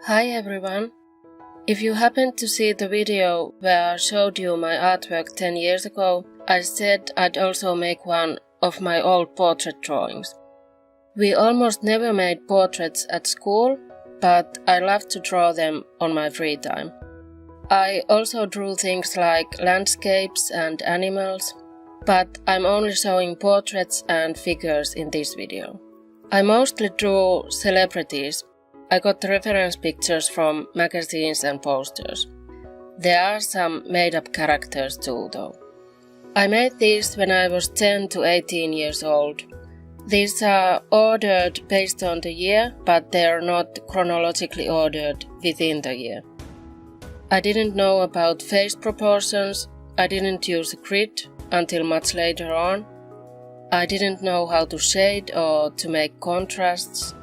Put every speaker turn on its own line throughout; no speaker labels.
Hi everyone! If you happened to see the video where I showed you my artwork 10 years ago, I said I'd also make one of my old portrait drawings. We almost never made portraits at school, but I love to draw them on my free time. I also drew things like landscapes and animals, but I'm only showing portraits and figures in this video. I mostly drew celebrities. I got the reference pictures from magazines and posters. There are some made-up characters too, though. I made these when I was 10 to 18 years old. These are ordered based on the year, but they are not chronologically ordered within the year. I didn't know about face proportions. I didn't use a grid until much later on. I didn't know how to shade or to make contrasts.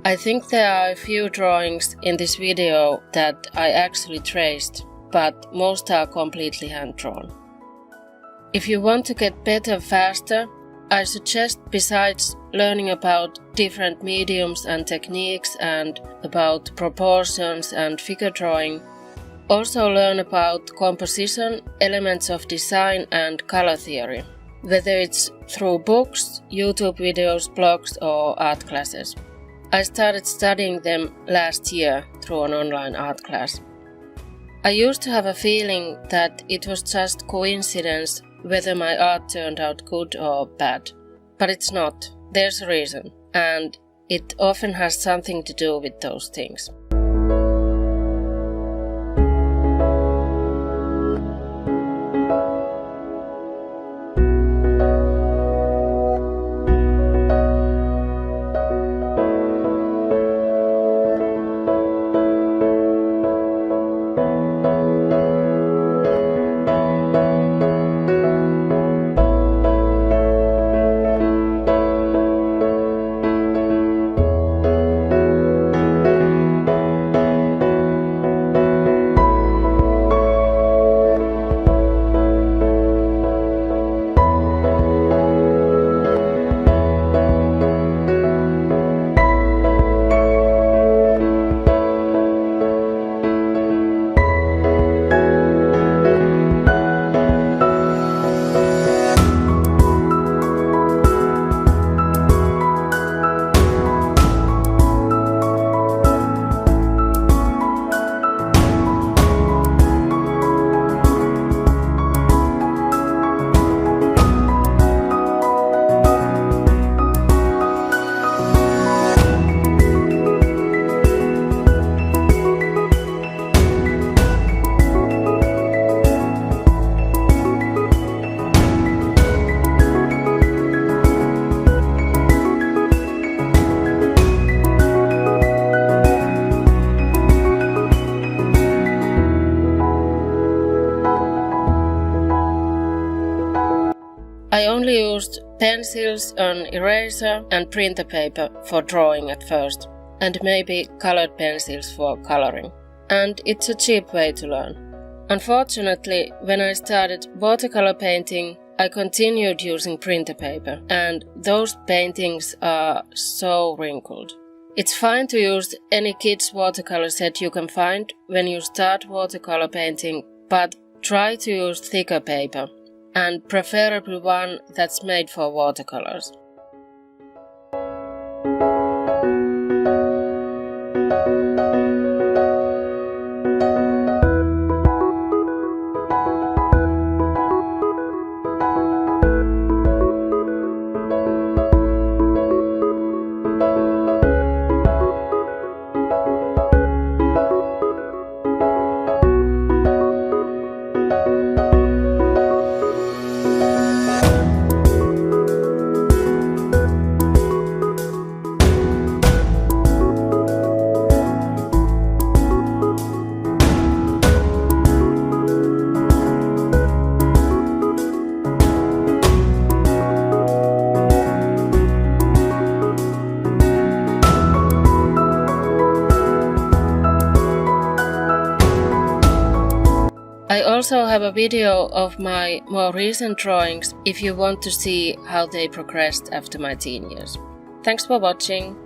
I think there are a few drawings in this video that I actually traced, but most are completely hand-drawn. If you want to get better faster, I suggest, besides learning about different mediums and techniques and about proportions and figure drawing, also learn about composition, elements of design and color theory, whether it's through books, YouTube videos, blogs or art classes. I started studying them last year through an online art class. I used to have a feeling that it was just coincidence whether my art turned out good or bad. But it's not. There's a reason, and it often has something to do with those things. I only used pencils, an eraser and printer paper for drawing at first, and maybe colored pencils for coloring. And it's a cheap way to learn. Unfortunately, when I started watercolor painting, I continued using printer paper, and those paintings are so wrinkled. It's fine to use any kid's watercolor set you can find when you start watercolor painting, but try to use thicker paper, and preferably one that's made for watercolors. I also have a video of my more recent drawings if you want to see how they progressed after my teen years. Thanks for watching!